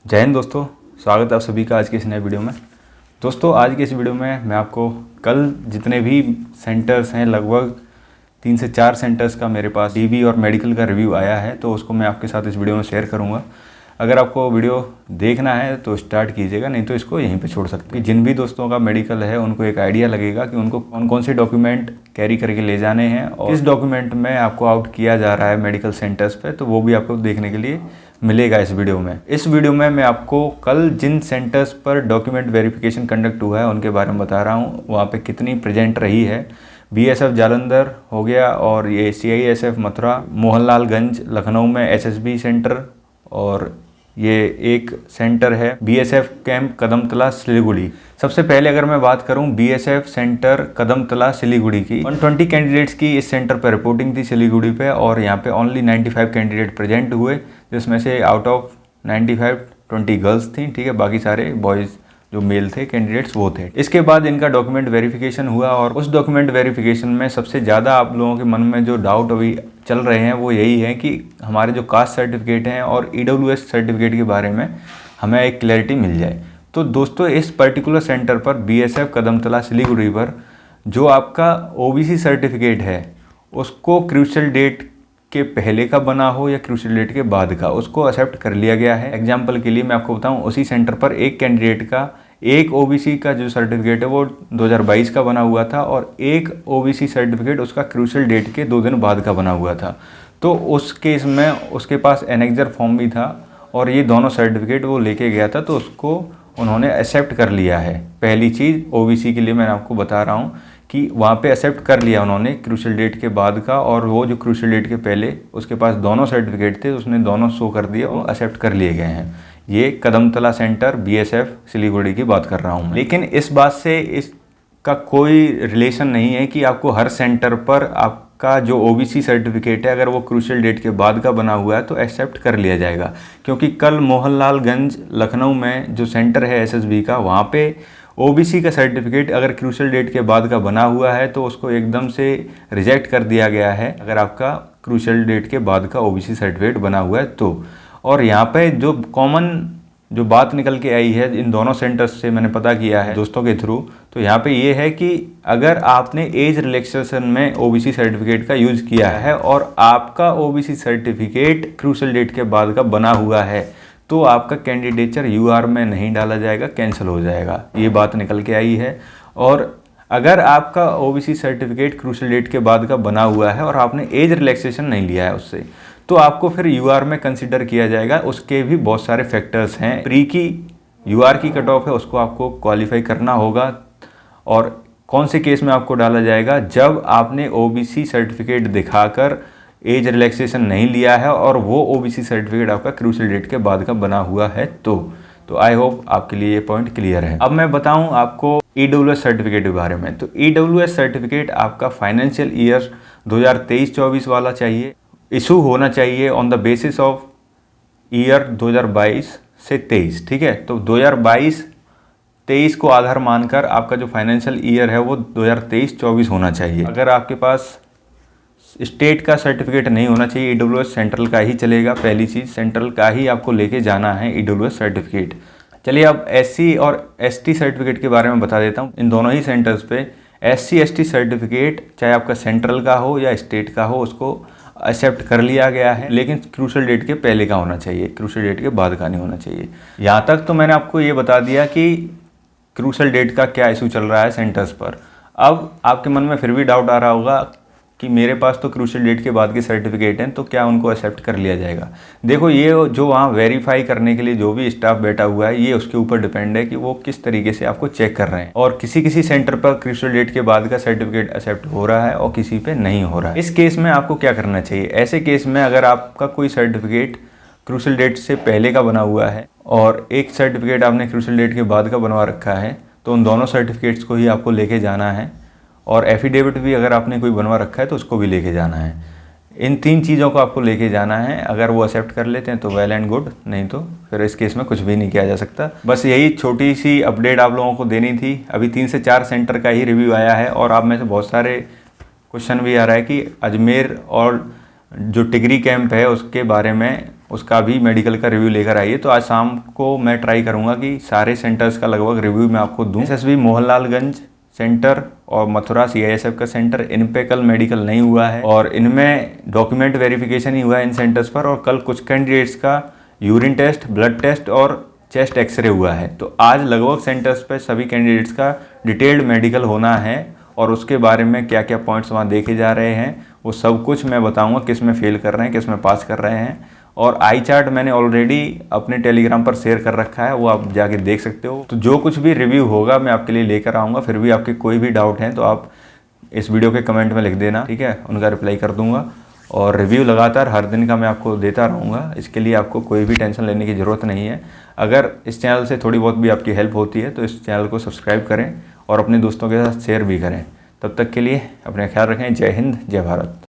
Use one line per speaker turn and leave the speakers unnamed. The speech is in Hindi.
जय हिंद दोस्तों, स्वागत है आप सभी का आज के इस नए वीडियो में। दोस्तों आज के इस वीडियो में मैं आपको कल जितने भी सेंटर्स हैं, लगभग 3 से 4 सेंटर्स का मेरे पास टीबी और मेडिकल का रिव्यू आया है, तो उसको मैं आपके साथ इस वीडियो में शेयर करूंगा। अगर आपको वीडियो देखना है तो स्टार्ट कीजिएगा, नहीं तो इसको यहीं पे छोड़ सकते हैं। जिन भी दोस्तों का मेडिकल है उनको एक आइडिया लगेगा कि उनको कौन कौन से डॉक्यूमेंट कैरी करके ले जाने हैं और किस डॉक्यूमेंट में आपको आउट किया जा रहा है मेडिकल सेंटर्स पे, तो वो भी आपको देखने के लिए मिलेगा इस वीडियो में। इस वीडियो में मैं आपको कल जिन सेंटर्स पर डॉक्यूमेंट वेरिफिकेशन कंडक्ट हुआ है उनके बारे में बता रहा हूँ, वहाँ पे कितनी प्रेजेंट रही है। बीएसएफ जालंधर हो गया और ये सीआईएसएफ मथुरा, मोहनलालगंज लखनऊ में एसएसबी सेंटर, और ये एक सेंटर है बीएसएफ कैंप कदमतला सिलीगुड़ी। सबसे पहले अगर मैं बात करूं बीएसएफ सेंटर कदमतला सिलीगुड़ी की, 120 कैंडिडेट्स की इस सेंटर पर रिपोर्टिंग थी सिलीगुड़ी पे, और यहाँ पे ओनली 95 कैंडिडेट प्रेजेंट हुए, जिसमें से आउट ऑफ 95 20 गर्ल्स थी, ठीक है, बाकी सारे बॉयज़ जो मेल थे कैंडिडेट्स वो थे। इसके बाद इनका डॉक्यूमेंट वेरिफिकेशन हुआ और उस डॉक्यूमेंट वेरिफिकेशन में सबसे ज़्यादा आप लोगों के मन में जो डाउट अभी चल रहे हैं वो यही है कि हमारे जो कास्ट सर्टिफिकेट हैं और ईडब्ल्यूएस सर्टिफिकेट के बारे में हमें एक क्लैरिटी मिल जाए। तो दोस्तों इस पर्टिकुलर सेंटर पर बीएसएफ कदमतला सिलीगुड़ी पर जो आपका ओबीसी सर्टिफिकेट है उसको क्रूशियल डेट के पहले का बना हो या क्रूशियल डेट के बाद का, उसको एक्सेप्ट कर लिया गया है। एग्जाम्पल के लिए मैं आपको बताऊं, उसी सेंटर पर एक कैंडिडेट का एक ओबीसी का जो सर्टिफिकेट है वो 2022 का बना हुआ था और एक ओबीसी सर्टिफिकेट उसका क्रूशियल डेट के 2 दिन बाद का बना हुआ था। तो उस केस में उसके पास एनेक्जर फॉर्म भी था और ये दोनों सर्टिफिकेट वो लेके गया था, तो उसको उन्होंने एक्सेप्ट कर लिया है। पहली चीज़ ओबीसी के लिए मैं आपको बता रहा हूँ कि वहाँ पे एक्सेप्ट कर लिया उन्होंने क्रूशियल डेट के बाद का, और वो जो क्रूशियल डेट के पहले उसके पास दोनों सर्टिफिकेट थे, उसने दोनों शो कर दिए और एक्सेप्ट कर लिए गए हैं। ये कदमतला सेंटर बीएसएफ सिलीगुड़ी की बात कर रहा हूँ। लेकिन इस बात से इसका कोई रिलेशन नहीं है कि आपको हर सेंटर पर आपका जो ओबीसी सर्टिफिकेट है अगर वो क्रूशियल डेट के बाद का बना हुआ है तो एक्सेप्ट कर लिया जाएगा, क्योंकि कल मोहनलालगंज लखनऊ में जो सेंटर है एसएसबी का, वहाँ पे ओबीसी का सर्टिफिकेट अगर क्रूशियल डेट के बाद का बना हुआ है तो उसको एकदम से रिजेक्ट कर दिया गया है अगर आपका क्रूशियल डेट के बाद का ओबीसी सर्टिफिकेट बना हुआ है तो। और यहाँ पे जो कॉमन जो बात निकल के आई है इन दोनों सेंटर्स से मैंने पता किया है दोस्तों के थ्रू, तो यहाँ पे ये है कि अगर आपने एज रिलैक्सेशन में ओबीसी सर्टिफिकेट का यूज़ किया है और आपका ओबीसी सर्टिफिकेट क्रूशियल डेट के बाद का बना हुआ है तो आपका कैंडिडेचर यूआर में नहीं डाला जाएगा, कैंसिल हो जाएगा, ये बात निकल के आई है। और अगर आपका ओबीसी सर्टिफिकेट क्रूशियल डेट के बाद का बना हुआ है और आपने एज रिलैक्सेशन नहीं लिया है उससे, तो आपको फिर यूआर में कंसिडर किया जाएगा। उसके भी बहुत सारे फैक्टर्स हैं। प्री की यूआर की कट ऑफ है, उसको आपको क्वालिफाई करना होगा। और कौन से केस में आपको डाला जाएगा, जब आपने ओबीसी सर्टिफिकेट दिखाकर एज रिलैक्सेशन नहीं लिया है और वो ओबीसी सर्टिफिकेट आपका क्रूशियल डेट के बाद का बना हुआ है तो आई होप आपके लिए ये पॉइंट क्लियर है। अब मैं बताऊं आपको ईडब्ल्यूएस सर्टिफिकेट के बारे में। तो ईडब्ल्यूएस सर्टिफिकेट आपका फाइनेंशियल ईयर 2023-24 वाला चाहिए, इशू होना चाहिए on the basis of year 2022 से 23, ठीक है। तो 2022-23 को आधार मानकर आपका जो फाइनेंशियल ईयर है वो 2023-24 होना चाहिए। अगर आपके पास स्टेट का सर्टिफिकेट नहीं होना चाहिए, ईडब्ल्यूएस सेंट्रल का ही चलेगा। पहली चीज़ सेंट्रल का ही आपको लेके जाना है ईडब्ल्यूएस सर्टिफिकेट। चलिए अब एससी और एसटी सर्टिफिकेट के बारे में बता देता हूँ। इन दोनों ही सेंटर्स पे एससी एसटी सर्टिफिकेट चाहे आपका सेंट्रल का हो या स्टेट का हो उसको एक्सेप्ट कर लिया गया है, लेकिन क्रूशियल डेट के पहले का होना चाहिए, क्रूशियल डेट के बाद का नहीं होना चाहिए। यहाँ तक तो मैंने आपको ये बता दिया कि क्रूशियल डेट का क्या इशू चल रहा है सेंटर्स पर। अब आपके मन में फिर भी डाउट आ रहा होगा कि मेरे पास तो क्रूशियल डेट के बाद के सर्टिफिकेट हैं, तो क्या उनको एक्सेप्ट कर लिया जाएगा। देखो ये जो वहाँ वेरीफाई करने के लिए जो भी स्टाफ बैठा हुआ है ये उसके ऊपर डिपेंड है कि वो किस तरीके से आपको चेक कर रहे हैं, और किसी किसी सेंटर पर क्रूशियल डेट के बाद का सर्टिफिकेट एक्सेप्ट हो रहा है और किसी पे नहीं हो रहा है। इस केस में आपको क्या करना चाहिए, ऐसे केस में अगर आपका कोई सर्टिफिकेट क्रूशियल डेट से पहले का बना हुआ है और एक सर्टिफिकेट आपने क्रूशियल डेट के बाद का बनवा रखा है, तो उन दोनों सर्टिफिकेट्स को ही आपको लेके जाना है, और एफिडेविट भी अगर आपने कोई बनवा रखा है तो उसको भी लेके जाना है। इन 3 चीज़ों को आपको लेके जाना है। अगर वो एक्सेप्ट कर लेते हैं तो वेल एंड गुड, नहीं तो फिर इस केस में कुछ भी नहीं किया जा सकता। बस यही छोटी सी अपडेट आप लोगों को देनी थी। अभी 3 से 4 सेंटर का ही रिव्यू आया है और आप में से बहुत सारे क्वेश्चन भी आ रहा है कि अजमेर और जो टिगरी कैंप है उसके बारे में उसका भी मेडिकल का रिव्यू लेकर आइए। तो आज शाम को मैं ट्राई करूँगा कि सारे सेंटर्स का लगभग रिव्यू मैं आपको दूँ। SSB मोहनलालगंज सेंटर और मथुरा CISF का सेंटर, इन पे कल मेडिकल नहीं हुआ है और इनमें डॉक्यूमेंट वेरिफिकेशन ही हुआ है इन सेंटर्स पर। और कल कुछ कैंडिडेट्स का यूरिन टेस्ट, ब्लड टेस्ट और चेस्ट एक्सरे हुआ है। तो आज लगभग सेंटर्स पे सभी कैंडिडेट्स का डिटेल्ड मेडिकल होना है और उसके बारे में क्या क्या पॉइंट्स वहाँ देखे जा रहे हैं वो सब कुछ मैं बताऊँगा, किस में फेल कर रहे हैं, किस में पास कर रहे हैं। और आई चार्ट मैंने ऑलरेडी अपने टेलीग्राम पर शेयर कर रखा है, वो आप जाके देख सकते हो। तो जो कुछ भी रिव्यू होगा मैं आपके लिए लेकर आऊँगा। फिर भी आपके कोई भी डाउट हैं तो आप इस वीडियो के कमेंट में लिख देना, ठीक है, उनका रिप्लाई कर दूँगा। और रिव्यू लगातार हर दिन का मैं आपको देता रहूँगा, इसके लिए आपको कोई भी टेंशन लेने की ज़रूरत नहीं है। अगर इस चैनल से थोड़ी बहुत भी आपकी हेल्प होती है तो इस चैनल को सब्सक्राइब करें और अपने दोस्तों के साथ शेयर भी करें। तब तक के लिए अपना ख्याल रखें। जय हिंद, जय भारत।